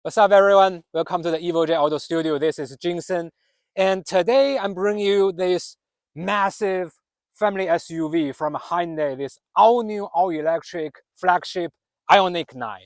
What's up, everyone? Welcome to the Evil J Auto Studio. This is Jinsen, and today I'm bringing you this massive family SUV from Hyundai, this all-new, all-electric flagship IONIQ 9.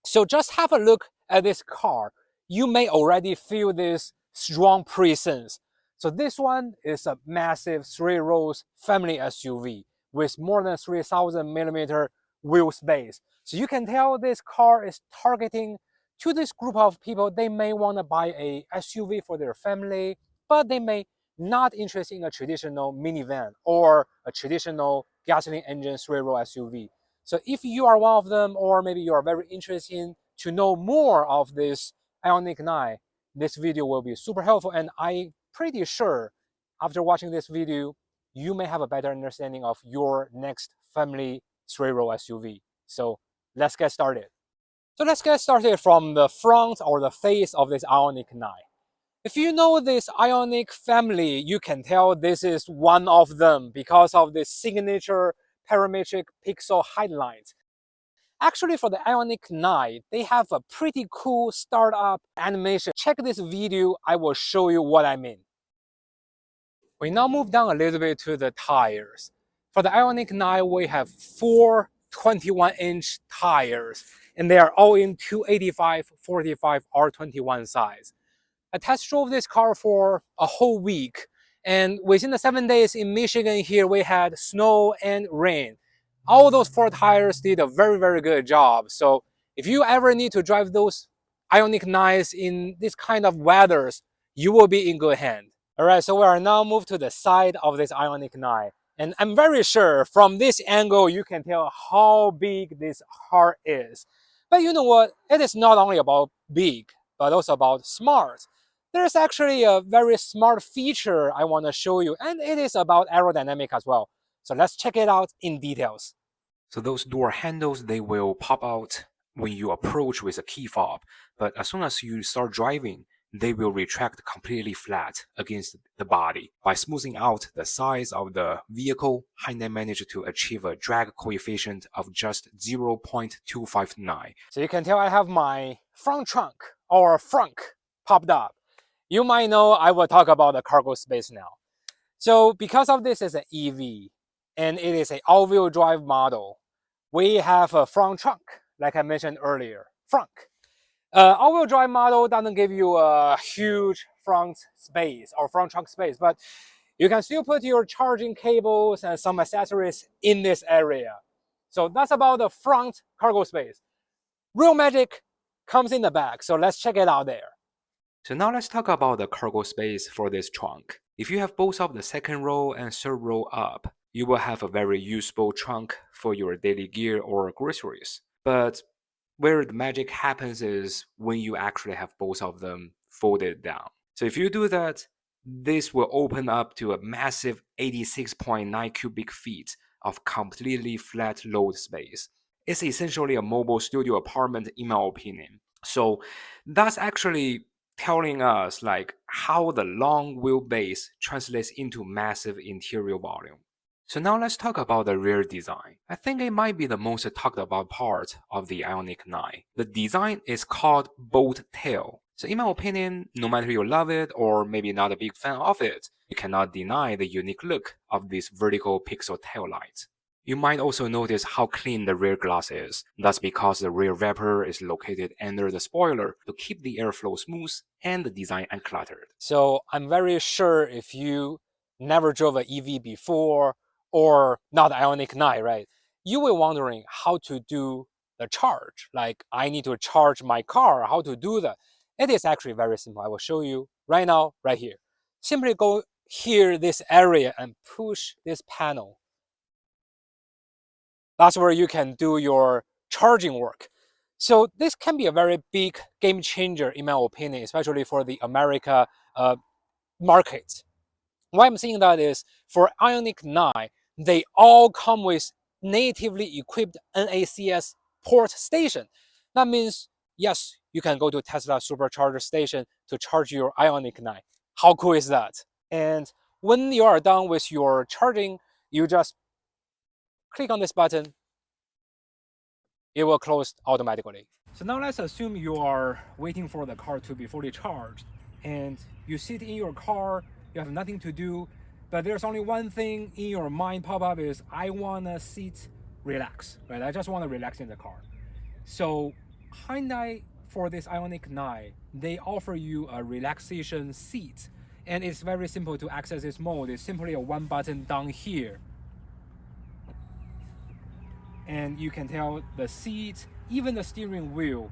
So just have a look at this car. You may already feel this strong presence. So this one is a massive 3-rows family SUV with more than 3,000 millimeter wheel space. So you can tell this car is targeting to this group of people. They may want to buy a SUV for their family, but they may not interested in a traditional minivan or a traditional gasoline engine 3-row SUV. So if you are one of them, or maybe you are very interested in to know more of this IONIQ 9, this video will be super helpful. And I'm pretty sure after watching this video, you may have a better understanding of your next family 3-row SUV. So let's get started. So let's get started from the front or the face of this IONIQ 9. If you know this IONIQ family, you can tell this is one of them because of the signature parametric pixel highlights. Actually, for the IONIQ 9, they have a pretty cool startup animation. Check this video, I will show you what I mean. We now move down a little bit to the tires. For the IONIQ 9, we have 4 21-inch tires, and they are all in 285/45 R21 size. I test drove this car for a whole week, and within the 7 days in Michigan here, we had snow and rain. All those 4 tires did a very good job. So if you ever need to drive those IONIQ 9s in this kind of weathers, you will be in good hand. All right, so we are now moved to the side of this IONIQ 9. And I'm very sure from this angle, you can tell how big this car is. But you know what? It is not only about big, but also about smart. There's actually a very smart feature I want to show you, and it is about aerodynamic as well. So let's check it out in details. So those door handles, they will pop out when you approach with a key fob, but as soon as you start driving, they will retract completely flat against the body. By smoothing out the size of the vehicle, Hyundai managed to achieve a drag coefficient of just 0.259. So you can tell I have my front trunk, or Frunk, popped up. You might know I will talk about the cargo space now. So because of this is an EV, and it is an all-wheel drive model, we have a front trunk, like I mentioned earlier, Frunk. All-wheel drive model doesn't give you a huge front space or front trunk space, but you can still put your charging cables and some accessories in this area. So that's about the front cargo space. Real magic comes in the back, so let's check it out there. So now let's talk about the cargo space for this trunk. If you have both of the second row and third row up, you will have a very usable trunk for your daily gear or groceries. But where the magic happens is when you actually have both of them folded down. So if you do that, this will open up to a massive 86.9 cubic feet of completely flat load space. It's essentially a mobile studio apartment in my opinion. So that's actually telling us like how the long wheelbase translates into massive interior volume. So now let's talk about the rear design. I think it might be the most talked about part of the IONIQ 9. The design is called boat tail. So in my opinion, no matter you love it or maybe not a big fan of it, you cannot deny the unique look of this vertical pixel tail light. You might also notice how clean the rear glass is. That's because the rear vapor is located under the spoiler to keep the airflow smooth and the design uncluttered. So I'm very sure if you never drove an EV before, or not IONIQ 9, right? You were wondering how to do the charge. Like I need to charge my car, how to do that. It is actually very simple. I will show you right now, right here. Simply go here, this area, and push this panel. That's where you can do your charging work. So this can be a very big game changer in my opinion, especially for the America market. Why I'm saying that is for IONIQ 9, they all come with natively equipped NACS port station. That means, yes, you can go to Tesla supercharger station to charge your IONIQ 9. How cool is that? And when you are done with your charging, you just click on this button. It will close automatically. So now let's assume you are waiting for the car to be fully charged and you sit in your car, you have nothing to do, but there's only one thing in your mind pop up is, I want to sit, relax, right? I just want to relax in the car. So Hyundai, for this IONIQ 9, they offer you a relaxation seat. And it's very simple to access this mode. It's simply a one button down here. And you can tell the seat, even the steering wheel,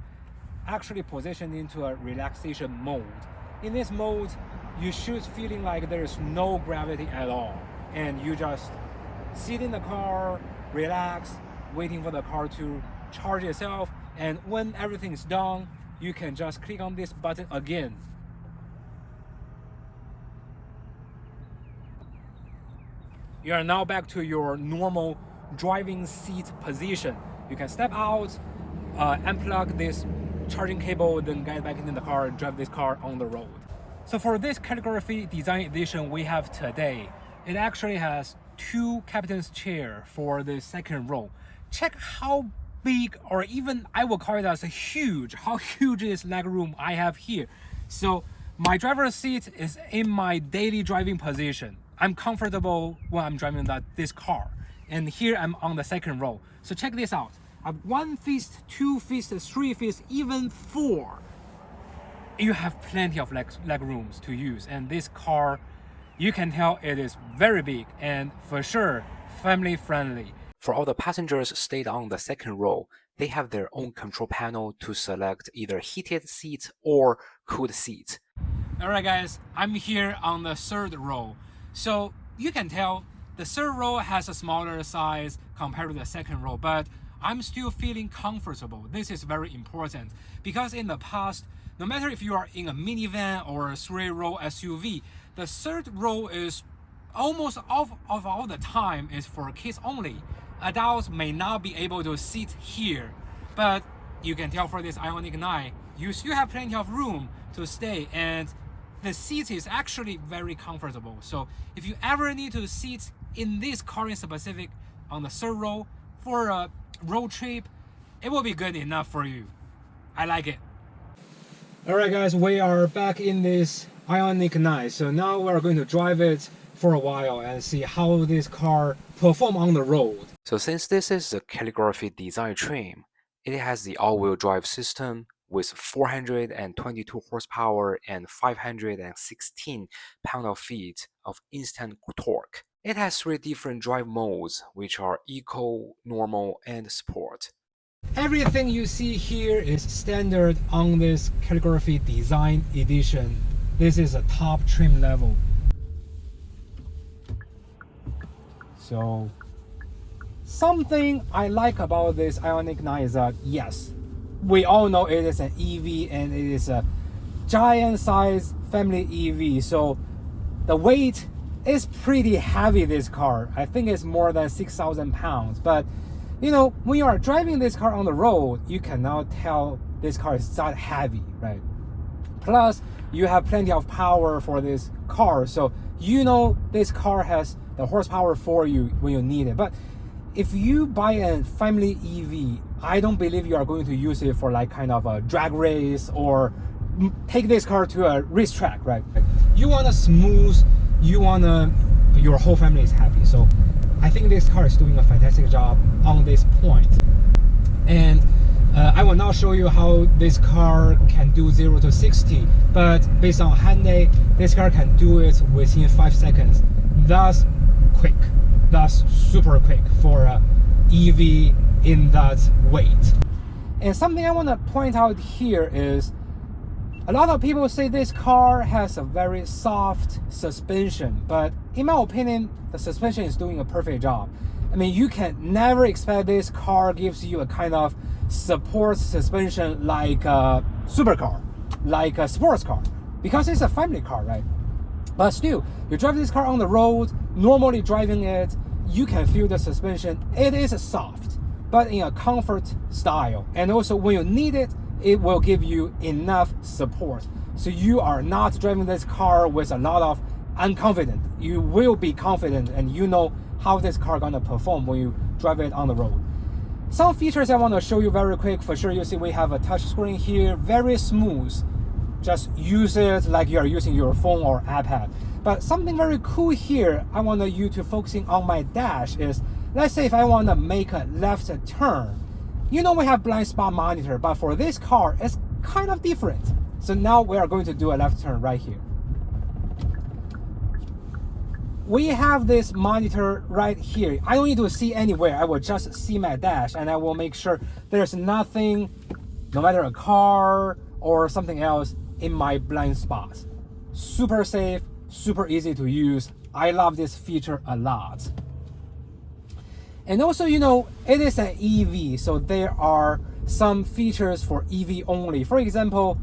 actually positioned into a relaxation mode. In this mode, you should feeling like there's no gravity at all. And you just sit in the car, relax, waiting for the car to charge itself. And when everything's done, you can just click on this button again. You are now back to your normal driving seat position. You can step out, unplug this charging cable, then get back into the car and drive this car on the road. So for this Calligraphy Design Edition we have today, it actually has 2 captain's chair for the second row. Check how big, or even I will call it as huge, how huge is leg room I have here. So my driver's seat is in my daily driving position. I'm comfortable when I'm driving this car. And here I'm on the second row. So check this out. I have 1 fist, 2 fists, 3 fists, even 4. You have plenty of leg rooms to use. And this car, you can tell it is very big and for sure family friendly. For all the passengers stayed on the second row, they have their own control panel to select either heated seats or cooled seats. Alright guys, I'm here on the third row. So you can tell the third row has a smaller size compared to the second row, but I'm still feeling comfortable. This is very important because in the past, no matter if you are in a minivan or a 3-row SUV, the third row is almost of all the time is for kids only. Adults may not be able to sit here, but you can tell for this IONIQ 9, you still have plenty of room to stay, and the seat is actually very comfortable. So if you ever need to sit in this car in specific on the third row for a road trip, it will be good enough for you. I like it. Alright guys, we are back in this IONIQ 9. So now we're going to drive it for a while and see how this car performs on the road. So since this is a Calligraphy design trim, it has the all-wheel drive system with 422 horsepower and 516 pound-feet of instant torque. It has 3 different drive modes, which are Eco, Normal, and Sport. Everything you see here is standard on this Calligraphy Design Edition. This is a top trim level. So something I like about this IONIQ 9 is that, yes, we all know it is an EV and it is a giant size family EV. So the weight is pretty heavy, this car. I think it's more than 6,000 pounds. But you know, when you are driving this car on the road, you cannot tell this car is that heavy, right? Plus, you have plenty of power for this car. So you know this car has the horsepower for you when you need it. But if you buy a family EV, I don't believe you are going to use it for like kind of a drag race or take this car to a racetrack, right? You want a smooth, your whole family is happy. So I think this car is doing a fantastic job on this point. And I will now show you how this car can do 0 to 60, but based on Hyundai, this car can do it within 5 seconds. That's quick. That's super quick for a EV in that weight. And something I want to point out here is a lot of people say this car has a very soft suspension, but in my opinion, the suspension is doing a perfect job. I mean, you can never expect this car gives you a kind of support suspension like a supercar, like a sports car, because it's a family car, right? But still, you drive this car on the road, normally driving it, you can feel the suspension. It is soft, but in a comfort style. And also when you need it, it will give you enough support. So you are not driving this car with a lot of unconfident. You will be confident and you know how this car gonna perform when you drive it on the road. Some features I want to show you very quick. For sure, you see we have a touch screen here, very smooth. Just use it like you are using your phone or iPad. But something very cool here I want you to focusing on my dash is, let's say if I want to make a left turn, you know we have blind spot monitor, but for this car, it's kind of different. So now we are going to do a left turn right here. We have this monitor right here. I don't need to see anywhere. I will just see my dash and I will make sure there's nothing, no matter a car or something else, in my blind spot. Super safe, super easy to use. I love this feature a lot. And also, you know, it is an EV, so there are some features for EV only. For example,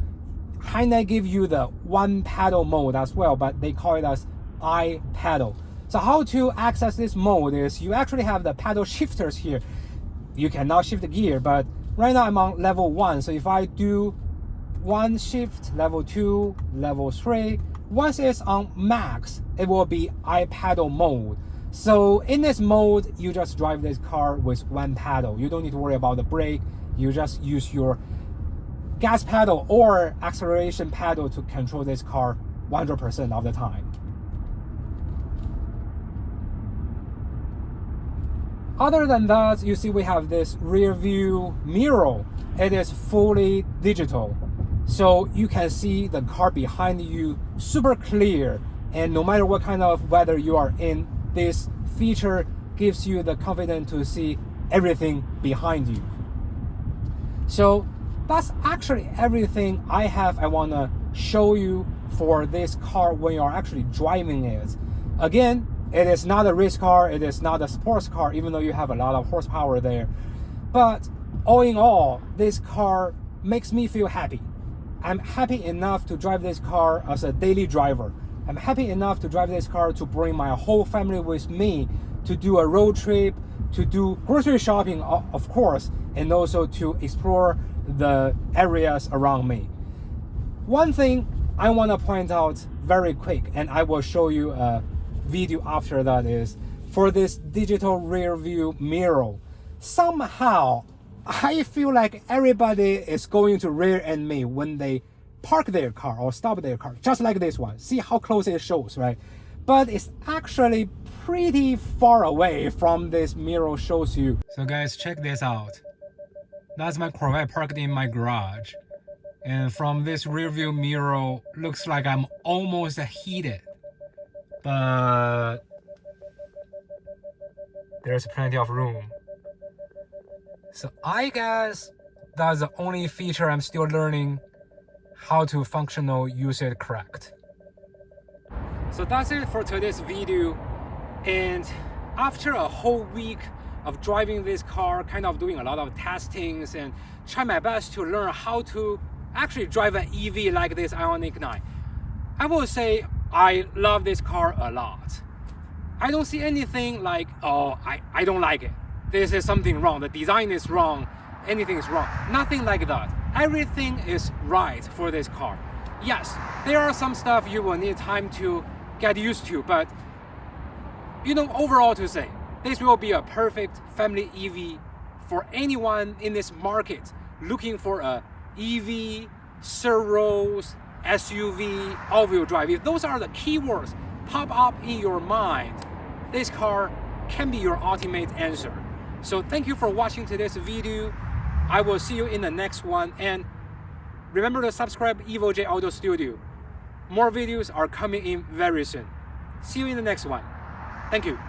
Hyundai give you the one pedal mode as well, but they call it as I-pedal. So how to access this mode is you actually have the pedal shifters here. You cannot shift the gear, but right now I'm on level 1. So if I do one shift, level 2, level 3, once it's on max, it will be I-pedal mode. So in this mode, you just drive this car with one pedal. You don't need to worry about the brake. You just use your gas pedal or acceleration pedal to control this car 100% of the time. Other than that, you see we have this rear view mirror. It is fully digital. So you can see the car behind you super clear. And no matter what kind of weather you are in, this feature gives you the confidence to see everything behind you. So that's actually everything I want to show you for this car when you're actually driving it. Again, it is not a race car, it is not a sports car, even though you have a lot of horsepower there. But all in all, this car makes me feel happy. I'm happy enough to drive this car as a daily driver. I'm happy enough to drive this car to bring my whole family with me, to do a road trip, to do grocery shopping, of course, and also to explore the areas around me. One thing I want to point out very quick, and I will show you a video after that, is for this digital rear view mirror. Somehow, I feel like everybody is going to rear end me when they park their car or stop their car, just like this one. See how close it shows, right? But it's actually pretty far away from this mirror shows you. So guys, check this out. That's my Corvette parked in my garage. And from this rear view mirror, looks like I'm almost heated. But there's plenty of room. So I guess that's the only feature I'm still learning how to functional use it correct. So that's it for today's video. And after a whole week of driving this car, kind of doing a lot of testings and try my best to learn how to actually drive an EV like this IONIQ 9, I will say I love this car a lot. I don't see anything like, oh, I don't like it. This is something wrong. The design is wrong. Anything is wrong. Nothing like that. Everything is right for this car. Yes, there are some stuff you will need time to get used to, but you know, overall to say, this will be a perfect family EV for anyone in this market looking for a EV, Ceros, SUV, all-wheel drive. If those are the keywords pop up in your mind, this car can be your ultimate answer. So thank you for watching today's video. I will see you in the next one, and remember to subscribe EvoJ Auto Studio. More videos are coming in very soon. See you in the next one. Thank you.